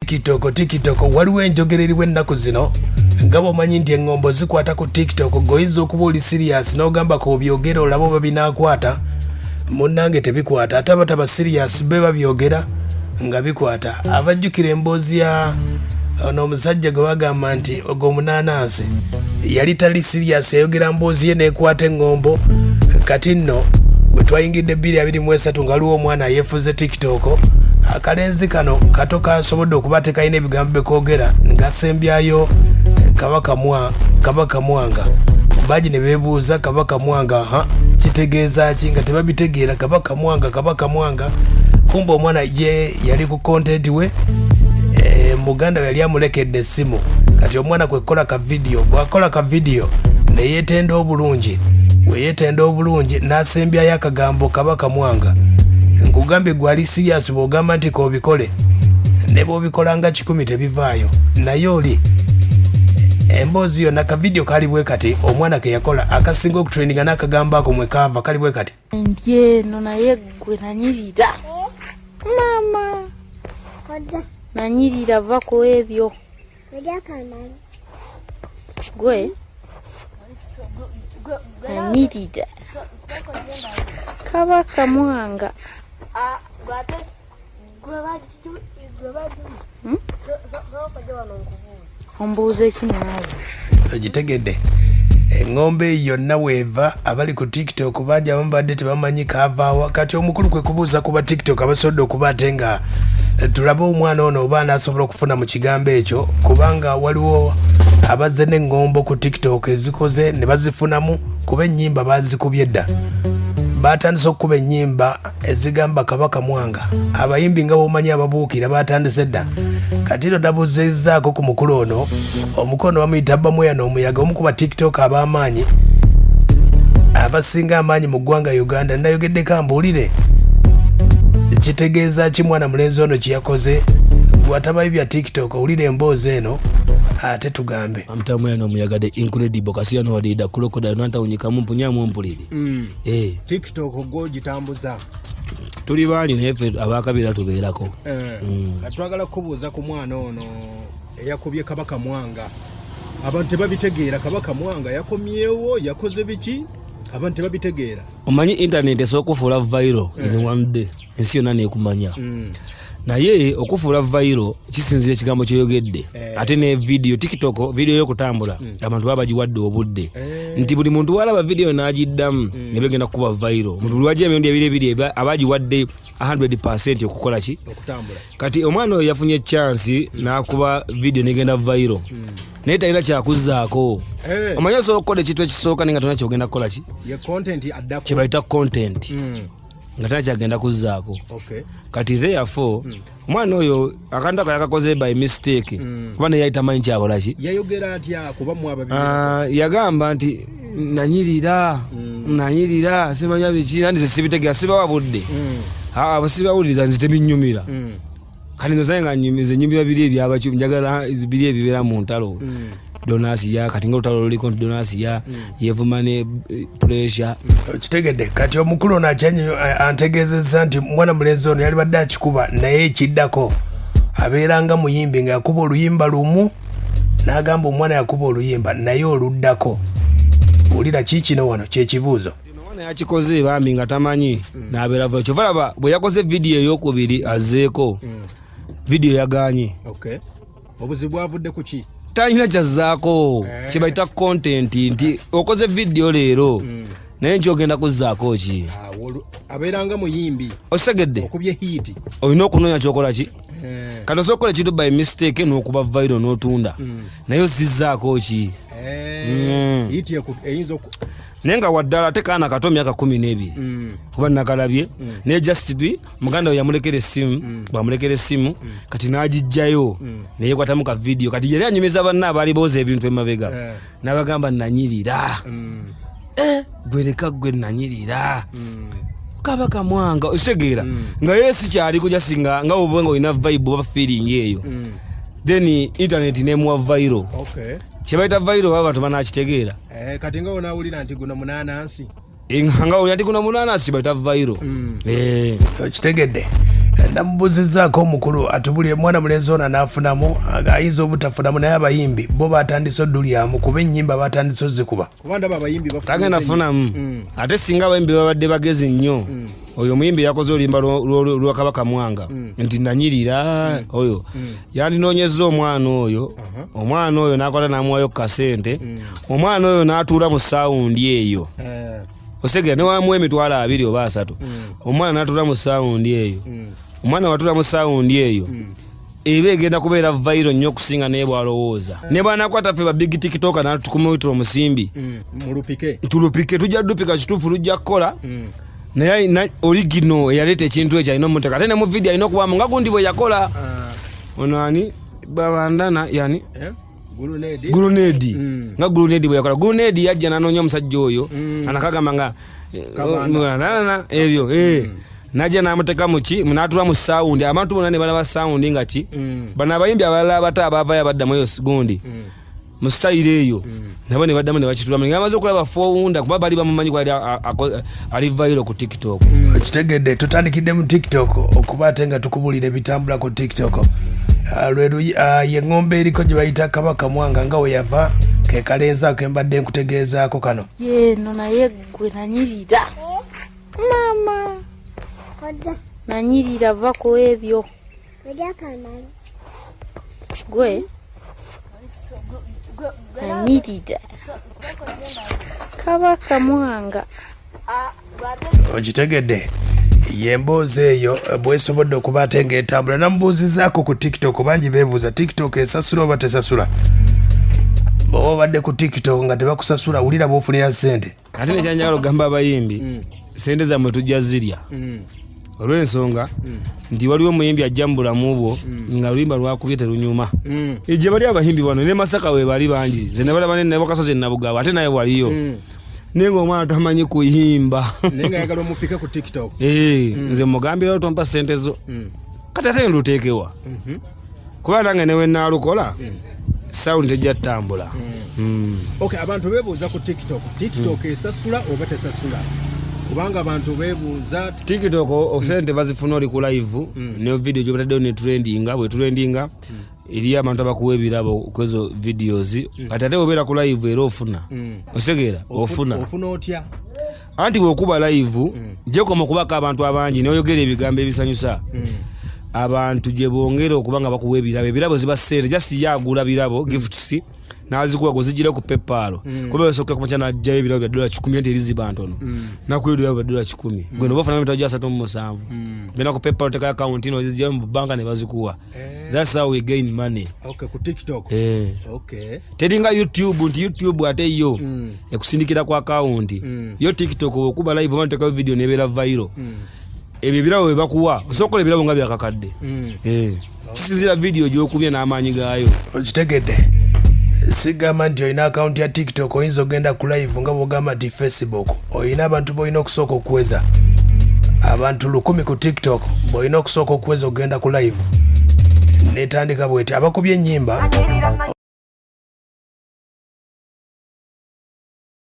TikTok waliwo enjogereriwe ennaku zino nga bw'omanyi nti engombo zikwata ku TikTok goyinza okuba oli serious n'ogamba ko byogera olaba oba binaakwata munnange tebikwata ate abataba serious be babyogera nga bikwata. Abajjukira emboozi ya ono omusajja gwe bagamba nti ogw'omunaanansi yali tali serious yayogera mboozi ye n'ekwata engombo. Kati nno bwe twayingidde 2023 nga waliwo omwana yeefuze TikTok akalenzi kano kato kasobodde okuba tekalina ebigambo bekoogera ngasembyayo Kabaka Mwanga. Baji ne beebuuza Kabaka Mwanga kitegeeza ki nga tebabitegeera. Kabaka Mwanga kumba omwana ye yali ku content we muganda yali amulekedde essimu. Kati omwana kwekola ka video bwakola ka video ne yeetenda obulungi weyeetenda obulungi n'asembyayo akagambo Kabaka Mwanga. Nkugambye gwali serious bw'ogamba nti koobikole ne bw'obikola nga 10 tebivaayo naye oli emboozi yonna ka video kali bwe kati omwana ke yakola akasinga okutraininga n'akagambo ako mwe kaava kali bwe kati eno naye gwe nanyirira mama nanyirira vako ebyo gwe nanyirira Kabaka Mwanga ombuuze kinaawe ogitegedde engombe yonna weeva abali ku TikTok bangi abamu badde tebamanyi kaavaawa. Kati omukulu kwe kubuuza kuba TikTok abasobodde okuba ate nga tulabe omwana ono oba anaasobola okufuna mu kigambo ekyo kubanga waliwo abazze n'engombo ku TikTok ezikoze ne bazifunamu kuba ennyimba bazikubye dda. Batandise okukuba ennyimba ezigamba Kabaka Mwanga abayimbi nga bw'omanyi ababuukira batandise dda. Kati ero nabuzeezaako ku mukulu ono omukono bamuyita Bamweyana omuyaga omukuba TikTok ab'amaanyi abasinga amaanyi mu ggwanga Uganda. Nayogeddeko ambuulire kitegeeza ki mwana mulenzi ono kiyakoze gwatabayi bya TikTok owulire emboozi eno ate tugambe Bamweyana omuyaga the incredible kasiyano wadida kulokoda nanta unyikamu mpunyamu mpulire TikTok go gitambuza tuli baani nefe abakabira tubeerako atwagala kubuuza ku mwana ono eyakubye Kabaka Mwanga. Abantu tebabitegeera Kabaka Mwanga yakomyewo yakoze biki abantu tebabitegeera. Omanyi internet esookufuula viral in one day ensi yonna neekumanya naye okufuula viral kisinzira ekigambo kyoyogedde ate ne video TikTok video y'okutambula abantu baba bagiwadde obudde nti buli muntu walaba video n'agiddamu ne begenda kuba viral omuntu lwaje emirundi ebiri abagiwadde 100% okukola ki okutambula. Kati omwana oyo yafunye chance n'akuba video negenda viral naye talina kyakuzaako. Omanyi osobola okukola ekintu ekisooka naye nga tolina kyogenda kukola ki kye bayita content nga tana kyagenda kuzaako. Kati therefore omwana oyo akantu ako yakakoze by mistake kuba naye yali tamanyi kyakola ki yayogera atya kuba mwaba yagamba nti nanyirira simanya biki nandi sibitegeera sibawa budde abasibawuliriza nzi tebinyumira kati nzozaye nga nyumize nyumira biri ebyabakyo njagala biri ebibeera mu ntalo donasiya kati nga olutalo luliko nti donasiya yevuma ne pressure kitegedde. Kati omukulu ono antegeezezza nti mwana mulenzi ono yali badde akikuba naye ekiddako abeeranga muyimbi nga yakuba oluyimba lumu n'agamba omwana yakuba oluyimba naye oluddako. Wulira kiikino wano kyekibuuzo omwana yakikoze bambi nga tamanyi n'abeerava kyova laba bwe yakoze vidiyo ey'okubiri azzeeko vidiyo yaganye. obuzibu bwavudde ku ki talina kyazzaako kye bayita content nti okoze vidiyo leero naye nkyogenda kuzzaako ki abeeranga muyimbi osegedde okubye hiti olina okunoonya kyokola ki kati osobola okukola ekintu by mistake n'okuba viral n'otunda naye osizzaako ki naye nga waddala ate kaana kato myaka 12 kuba nakalabye naye just muganda we yamulekera essimu bwamulekera essimu kati n'agijjayo naye kwatamu ka video kati yali anyumiza banna abaali booza ebintu emabega n'abagamba nanyirira gwereka gwe nanyirira Kabaka Mwanga osegeera nga yesi kyali kujja singa nga obwengo ina vibe oba feeling eyo then internet nemuwa viral kyebaita viral abantu banakitegeera kati nga onawulira nti guno munaanansi nga oli nti guno munaanansi kyebaita viral kitegedde. Namubuzizaako omukulu atubulire mwana mulenzi ono anaafunamu ayinza obutafunamu naye abayimbi bo batandise oddulyamu kuba ennyimba batandise ozikuba tagenda funamu ate singa abayimbi babadde bagezi nnyo oyo omuyimbi yakoze oluyimba lwa Kabaka Mwanga nti nanyirira oyo yandinoonyeza omwana oyo n'akola n'amuwayo kasente omwana oyo n'atuula mu saawundi eyo osegera ne wamu emitwalo 2 oba 3 omwana n'atuula mu saawundi eyo omwana watula mu saawundi eyo ebe egenda kubeera viral nnyo okusinga naye bw'alowooza ne bw'anakwata ffe ba big tiktoker n'atukumuyitira omusimbi tulupike tujja dupika kituufu lujja kukola naye origino eyaleeta ekintu ekyo alina omuteka ate ne mu vidiyo alina okubaamu nga gundi bwe yakola ono ani babandana yani gurunedi nga gurunedi bwe yakola gurunedi yajja n'anoonya omusajja oyo anakagamba nga ebyo najja n'amuteka muki n'atula mu saawundi abantu bonna ne balaba saawundi nga ki bano abayimbi abalala abato abavayo abaddamu eyo gundi mu sitayiro eyo nabo ne baddamu ne bakitulamu nga bamaze okulaba fowunda kuba bali bamumanyi ali viral ku tiktok okitegedde tutandikidde mu tiktok okuba ate nga tukubulira ebitambula ku tiktok ye ng'ombe eriko gye bayita Kabaka Mwanga nga we yava ke kalenza ke mbadde nkutegeezaako kano yeno naye gwe nanyirira mama nanyirira vako ebyo gwe nanyirira Kabaka Mwanga okitegedde yemboozi eyo bwesobodde okuba ate ng'etambula namubuuzizaako ku tiktok bangi beebuuza tiktok esasula oba tesasula bwoba obadde ku tiktok nga tebakusasula wulira bwofunira sente ate nekyanjagala okugamba abayimbi sente zammwe tujja zirya olw'ensonga nti waliwo omuyimbi ajja mu bulamu bwo nga luyimba lwakubye terunyuma gye bali abayimbi bano ne Masaka we bali bangi ze ne balaba ne Bakasozi Nabugabo ate naye waliyo naye ng'omwana tamanyi kuyimba naye nga yagala omupike ku tiktok nze mugambira tompa sente zo kati ate nduteekewa kuba nange newe naalukola sawundi tejja ttambula abantu beebuuza ku tiktok esasula oba tesasula kubanga abantu beebuuza tiktok sente bazifuna oli ku live ne video gy'obataddeyo ne trendinga bwe trendinga eri abantu abakuwa ebirabo kwezo videos kati ate obeera ku live era ofuna osegeera ofuna otya anti bw'okuba live gyekoma okubako abantu abangi n'oyogera ebigambo ebisanyusa abantu gye bongera okuba nga bakuwa ebirabo ziba sente just yagula birabo gifts nazikuwa kuzijira ku PayPal kuba soka kumacha na jaye birabo bya $10 enti eliziba ntono nakuyo bya $10 gwe nobafana mitaji 37 bena ku PayPal teka account ino zijja mu banka ne bazikuwa that's how we gain money ku tiktok tedinga YouTube ate yo ekusindikira kwa account yo tiktok okuba live banteka video nebera viral ebyo birabo bakuwa osokola birabo nga byakakadde kisizira video gy'okubye n'amaanyi gaayo okitegedde sigamba nti olina akaunti ya tiktok oyinza ogenda ku live nga bwogamba nti Facebook olina abantu boolina okusooka okuweza abantu 10 ku tiktok boolina okusooka okuweza ogenda ku live netandika bweti abakubye ennyimba